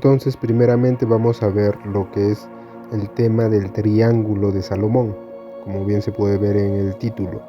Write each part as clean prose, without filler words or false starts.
Entonces, primeramente vamos a ver lo que es el tema del triángulo de Salomón, como bien se puede ver en el título.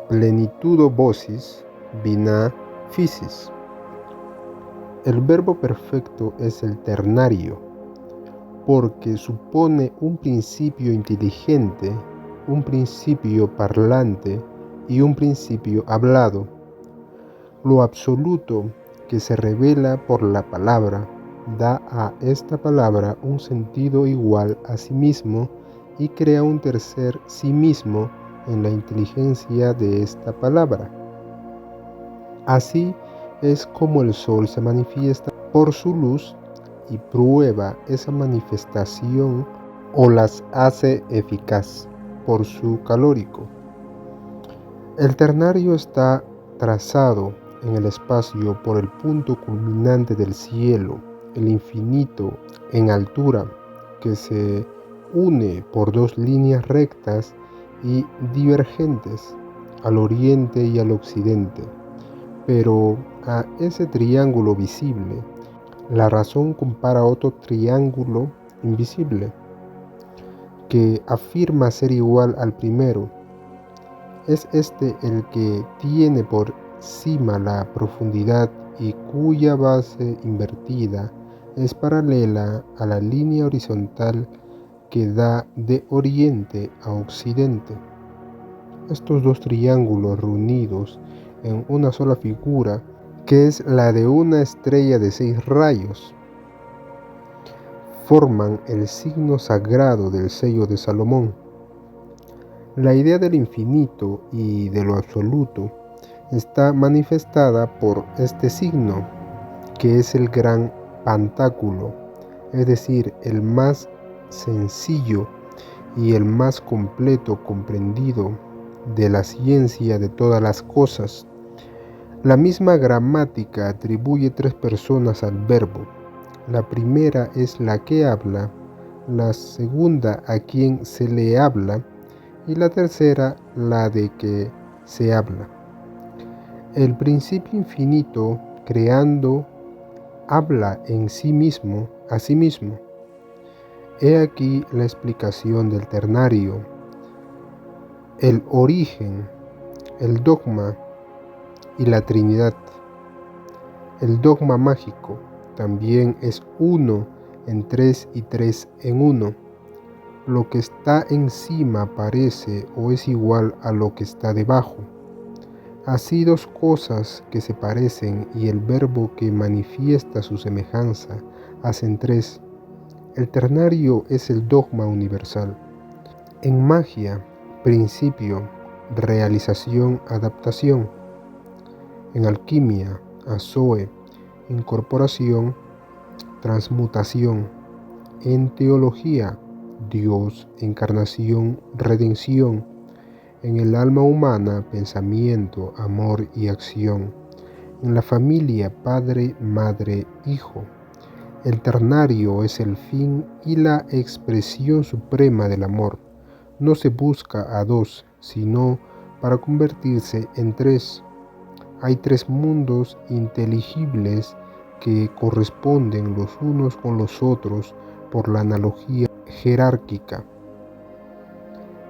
Plenitudo vocis, binah physis. El verbo perfecto es el ternario, porque supone un principio inteligente, un principio parlante y un principio hablado. Lo absoluto que se revela por la palabra da a esta palabra un sentido igual a sí mismo y crea un tercer sí mismo en la inteligencia de esta palabra. Así es como el sol se manifiesta por su luz y prueba esa manifestación o las hace eficaz por su calórico. El ternario está trazado en el espacio por el punto culminante del cielo, el infinito en altura, que se une por dos líneas rectas y divergentes al oriente y al occidente. Pero a ese triángulo visible, la razón compara otro triángulo invisible, que afirma ser igual al primero. Es este el que tiene por cima la profundidad y cuya base invertida es paralela a la línea horizontal que da de oriente a occidente. Estos dos triángulos reunidos en una sola figura, que es la de una estrella de 6 rayos, forman el signo sagrado del sello de Salomón. La idea del infinito y de lo absoluto está manifestada por este signo, que es el gran pantáculo, es decir, el más sencillo y el más completo comprendido de la ciencia de todas las cosas. La misma gramática atribuye 3 personas al verbo. La primera es la que habla, la segunda a quien se le habla y la tercera la de que se habla. El principio infinito, creando, habla en sí mismo, a sí mismo. He aquí la explicación del ternario, el origen, el dogma y la Trinidad. El dogma mágico también es 1 en 3 y 3 en 1. Lo que está encima parece o es igual a lo que está debajo. Así dos cosas que se parecen y el verbo que manifiesta su semejanza hacen 3. El ternario es el dogma universal. En magia, principio, realización, adaptación. En alquimia, azoe, incorporación, transmutación. En teología, Dios, encarnación, redención. En el alma humana, pensamiento, amor y acción. En la familia, padre, madre, hijo. El ternario es el fin y la expresión suprema del amor. No se busca a 2, sino para convertirse en 3. Hay 3 mundos inteligibles que corresponden los unos con los otros por la analogía jerárquica.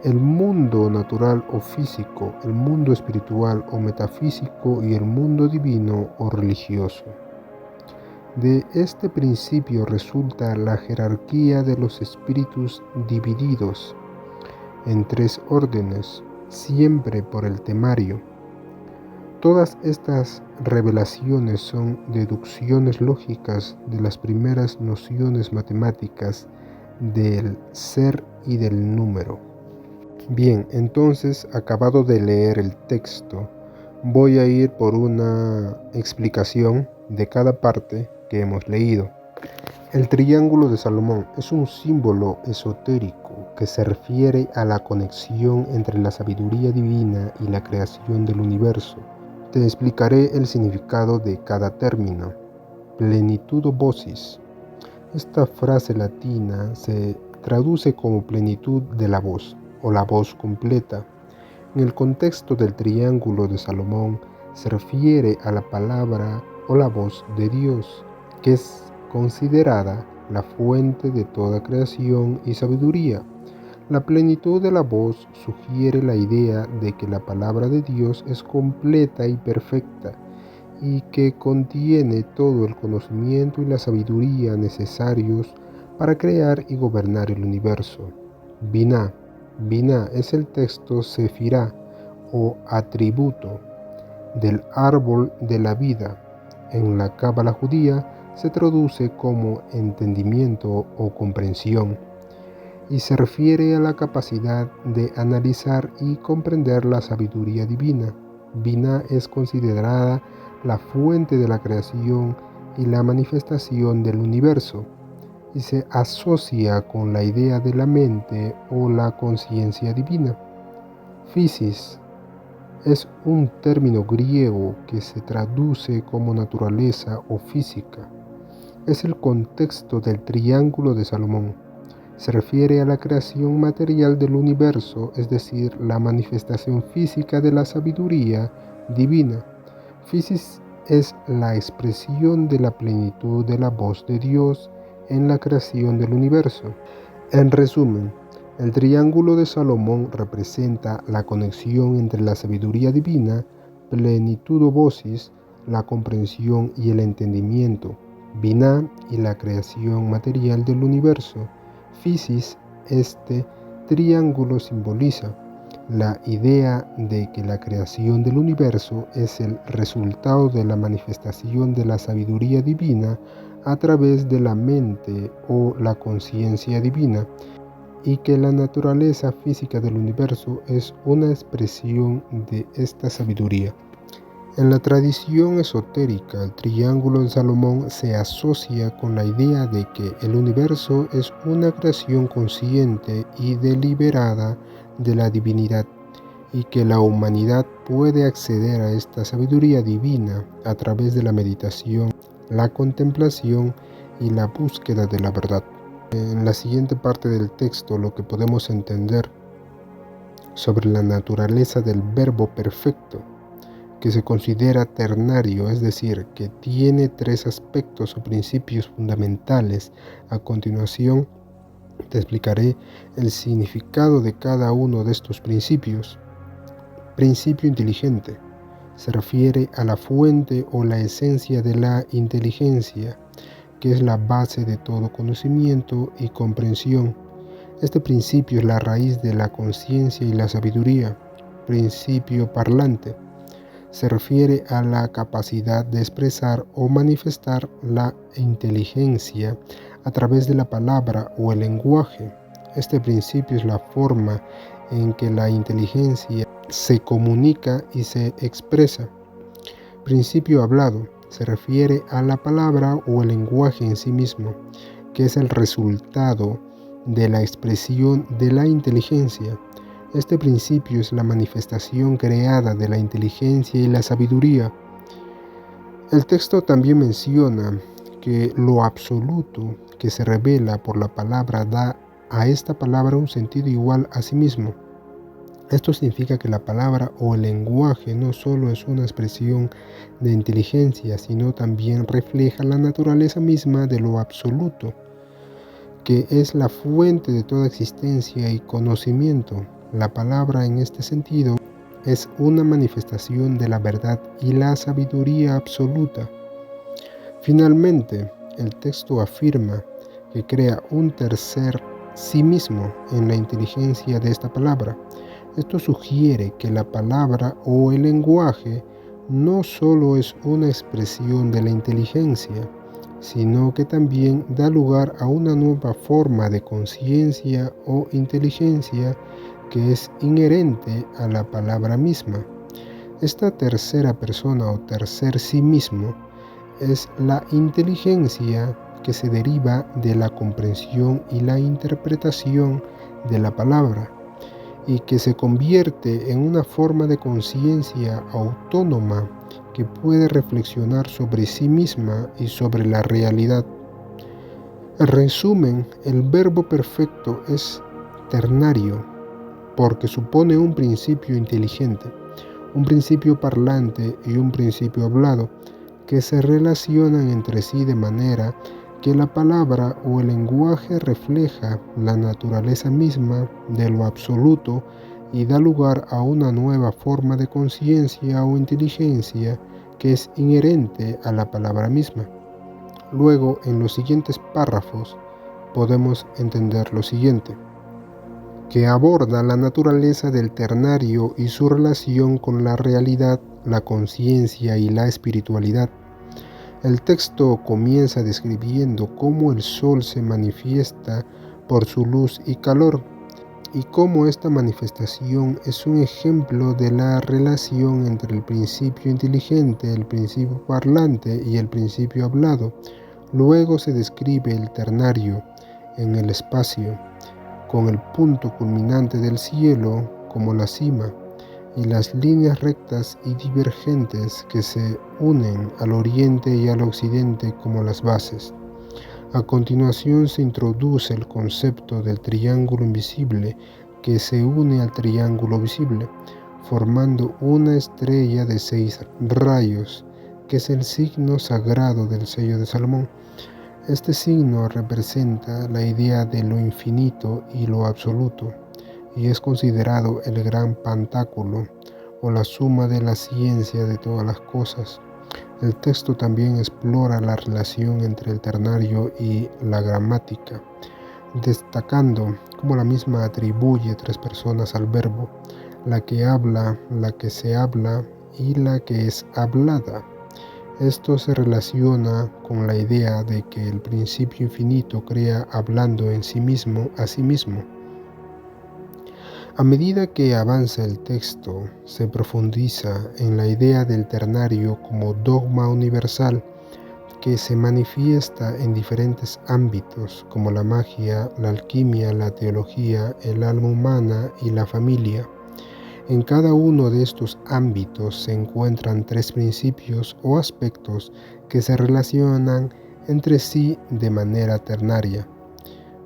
El mundo natural o físico, el mundo espiritual o metafísico y el mundo divino o religioso. De este principio resulta la jerarquía de los espíritus divididos en 3 órdenes, siempre por el temario. Todas estas revelaciones son deducciones lógicas de las primeras nociones matemáticas del ser y del número. Bien, entonces, acabado de leer el texto, voy a ir por una explicación de cada parte que hemos leído. El triángulo de Salomón es un símbolo esotérico que se refiere a la conexión entre la sabiduría divina y la creación del universo. Te explicaré el significado de cada término. Plenitudo vocis. Esta frase latina se traduce como plenitud de la voz o la voz completa. En el contexto del triángulo de Salomón se refiere a la palabra o la voz de Dios, que es considerada la fuente de toda creación y sabiduría. La plenitud de la voz sugiere la idea de que la palabra de Dios es completa y perfecta, y que contiene todo el conocimiento y la sabiduría necesarios para crear y gobernar el universo. Binah. Binah es el texto sefirá o atributo del árbol de la vida. En la cábala judía se traduce como entendimiento o comprensión y se refiere a la capacidad de analizar y comprender la sabiduría divina. Binah es considerada la fuente de la creación y la manifestación del universo, y se asocia con la idea de la mente o la conciencia divina. Physis es un término griego que se traduce como naturaleza o física. Es el contexto del triángulo de Salomón. Se refiere a la creación material del universo, es decir, la manifestación física de la sabiduría divina. Physis es la expresión de la plenitud de la voz de Dios en la creación del universo. En resumen, el triángulo de Salomón representa la conexión entre la sabiduría divina, plenitud o vocis, la comprensión y el entendimiento, Binah y la creación material del universo. Physis, este triángulo simboliza la idea de que la creación del universo es el resultado de la manifestación de la sabiduría divina a través de la mente o la conciencia divina, y que la naturaleza física del universo es una expresión de esta sabiduría. En la tradición esotérica, el triángulo de Salomón se asocia con la idea de que el universo es una creación consciente y deliberada de la divinidad, y que la humanidad puede acceder a esta sabiduría divina a través de la meditación, la contemplación y la búsqueda de la verdad. En la siguiente parte del texto, lo que podemos entender sobre la naturaleza del verbo perfecto, que se considera ternario, es decir, que tiene tres aspectos o principios fundamentales. A continuación, te explicaré el significado de cada uno de estos principios. Principio inteligente. Se refiere a la fuente o la esencia de la inteligencia, que es la base de todo conocimiento y comprensión. Este principio es la raíz de la conciencia y la sabiduría. Principio parlante. Se refiere a la capacidad de expresar o manifestar la inteligencia a través de la palabra o el lenguaje. Este principio es la forma en que la inteligencia se comunica y se expresa. Principio hablado. Se refiere a la palabra o el lenguaje en sí mismo, que es el resultado de la expresión de la inteligencia. Este principio es la manifestación creada de la inteligencia y la sabiduría. El texto también menciona que lo absoluto que se revela por la palabra da a esta palabra un sentido igual a sí mismo. Esto significa que la palabra o el lenguaje no solo es una expresión de inteligencia, sino también refleja la naturaleza misma de lo absoluto, que es la fuente de toda existencia y conocimiento. La palabra en este sentido es una manifestación de la verdad y la sabiduría absoluta. Finalmente, el texto afirma que crea un tercer sí mismo en la inteligencia de esta palabra. Esto sugiere que la palabra o el lenguaje no solo es una expresión de la inteligencia, sino que también da lugar a una nueva forma de conciencia o inteligencia que es inherente a la palabra misma. Esta tercera persona o tercer sí mismo es la inteligencia que se deriva de la comprensión y la interpretación de la palabra, y que se convierte en una forma de conciencia autónoma que puede reflexionar sobre sí misma y sobre la realidad. En resumen, el verbo perfecto es ternario porque supone un principio inteligente, un principio parlante y un principio hablado que se relacionan entre sí de manera que la palabra o el lenguaje refleja la naturaleza misma de lo absoluto y da lugar a una nueva forma de conciencia o inteligencia que es inherente a la palabra misma. Luego, en los siguientes párrafos, podemos entender lo siguiente, que aborda la naturaleza del ternario y su relación con la realidad, la conciencia y la espiritualidad. El texto comienza describiendo cómo el sol se manifiesta por su luz y calor, y cómo esta manifestación es un ejemplo de la relación entre el principio inteligente, el principio parlante y el principio hablado. Luego se describe el ternario en el espacio, con el punto culminante del cielo como la cima, y las líneas rectas y divergentes que se unen al oriente y al occidente como las bases. A continuación se introduce el concepto del triángulo invisible que se une al triángulo visible, formando una estrella de 6 rayos, que es el signo sagrado del sello de Salomón. Este signo representa la idea de lo infinito y lo absoluto, y es considerado el gran pentáculo o la suma de la ciencia de todas las cosas. El texto también explora la relación entre el ternario y la gramática, destacando cómo la misma atribuye 3 personas al verbo, la que habla, la que se habla y la que es hablada. Esto se relaciona con la idea de que el principio infinito crea hablando en sí mismo a sí mismo. A medida que avanza el texto, se profundiza en la idea del ternario como dogma universal que se manifiesta en diferentes ámbitos como la magia, la alquimia, la teología, el alma humana y la familia. En cada uno de estos ámbitos se encuentran 3 principios o aspectos que se relacionan entre sí de manera ternaria.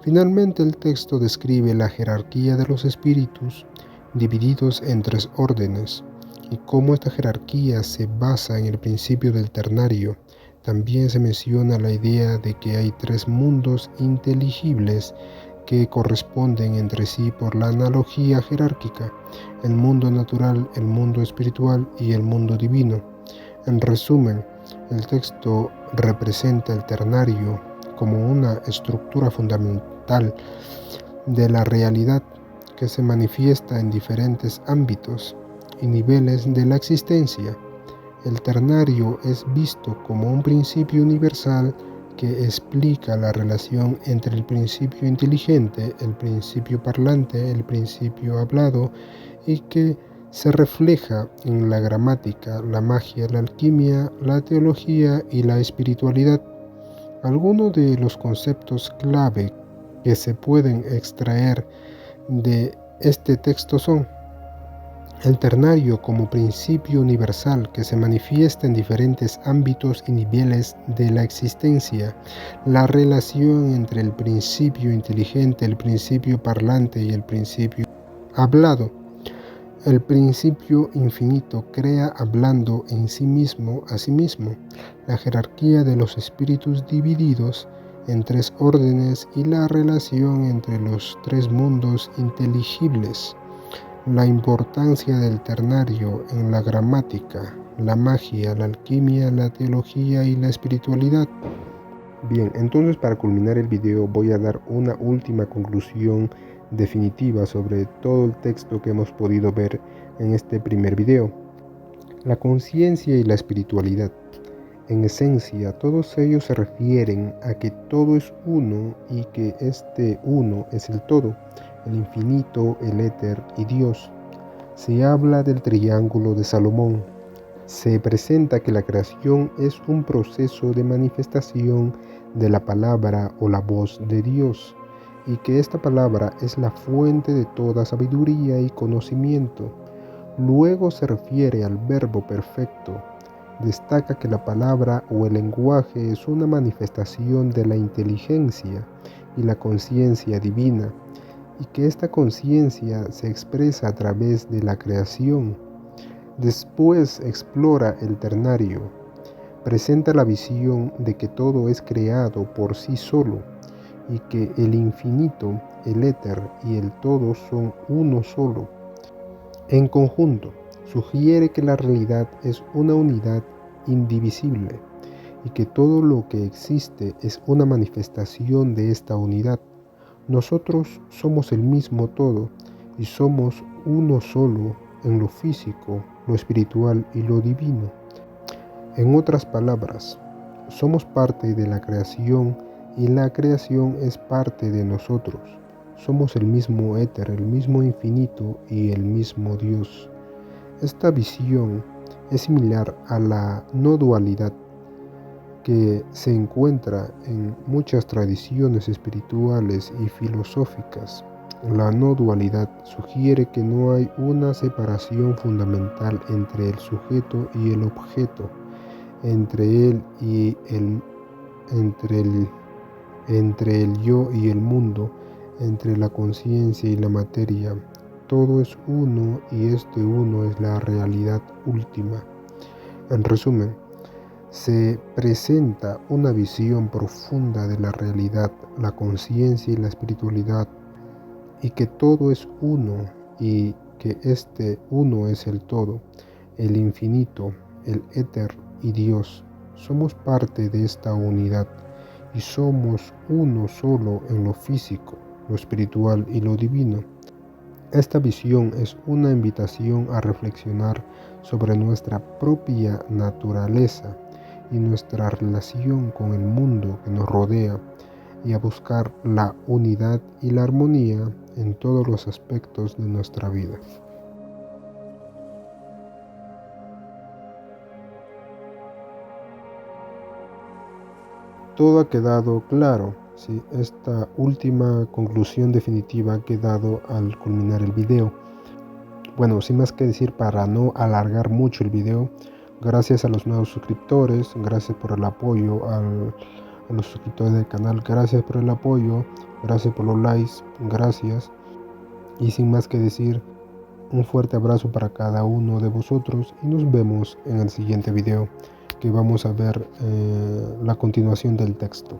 Finalmente, el texto describe la jerarquía de los espíritus divididos en 3 órdenes y cómo esta jerarquía se basa en el principio del ternario. También se menciona la idea de que hay 3 mundos inteligibles que corresponden entre sí por la analogía jerárquica: el mundo natural, el mundo espiritual y el mundo divino. En resumen, el texto representa el ternario como una estructura fundamental de la realidad que se manifiesta en diferentes ámbitos y niveles de la existencia. El ternario es visto como un principio universal que explica la relación entre el principio inteligente, el principio parlante, el principio hablado, y que se refleja en la gramática, la magia, la alquimia, la teología y la espiritualidad. Algunos de los conceptos clave que se pueden extraer de este texto son: el ternario como principio universal que se manifiesta en diferentes ámbitos y niveles de la existencia, la relación entre el principio inteligente, el principio parlante y el principio hablado. El principio infinito crea hablando en sí mismo a sí mismo, la jerarquía de los espíritus divididos en 3 órdenes y la relación entre los 3 mundos inteligibles. La importancia del ternario en la gramática, la magia, la alquimia, la teología y la espiritualidad. Bien, entonces para culminar el video voy a dar una última conclusión definitiva sobre todo el texto que hemos podido ver en este primer video. La conciencia y la espiritualidad. En esencia, todos ellos se refieren a que todo es uno y que este uno es el todo, el infinito, el éter y Dios. Se habla del triángulo de Salomón. Se presenta que la creación es un proceso de manifestación de la palabra o la voz de Dios, y que esta palabra es la fuente de toda sabiduría y conocimiento. Luego se refiere al verbo perfecto. Destaca que la palabra o el lenguaje es una manifestación de la inteligencia y la conciencia divina, y que esta conciencia se expresa a través de la creación. Después explora el ternario. presenta la visión de que todo es creado por sí solo y que el infinito, el éter y el todo son uno solo. En conjunto, sugiere que la realidad es una unidad indivisible y que todo lo que existe es una manifestación de esta unidad. Nosotros somos el mismo todo y somos uno solo en lo físico, lo espiritual y lo divino. En otras palabras, somos parte de la creación y la creación es parte de nosotros. Somos el mismo éter, el mismo infinito y el mismo Dios. Esta visión es similar a la no dualidad que se encuentra en muchas tradiciones espirituales y filosóficas. La no dualidad sugiere que no hay una separación fundamental entre el sujeto y el objeto, entre él y entre el yo y el mundo, entre la conciencia y la materia. Todo es uno y este uno es la realidad última. En resumen, se presenta una visión profunda de la realidad, la conciencia y la espiritualidad, y que todo es uno y que este uno es el todo, el infinito, el éter y Dios. Somos parte de esta unidad y somos uno solo en lo físico, lo espiritual y lo divino. Esta visión es una invitación a reflexionar sobre nuestra propia naturaleza y nuestra relación con el mundo que nos rodea y a buscar la unidad y la armonía en todos los aspectos de nuestra vida. Todo ha quedado claro, ¿sí? Esta última conclusión definitiva ha quedado al culminar el video. Bueno, sin más que decir, para no alargar mucho el video, gracias a los nuevos suscriptores, gracias por el apoyo a los suscriptores del canal, gracias por el apoyo, gracias por los likes, gracias. Y sin más que decir, un fuerte abrazo para cada uno de vosotros y nos vemos en el siguiente video, que vamos a ver la continuación del texto.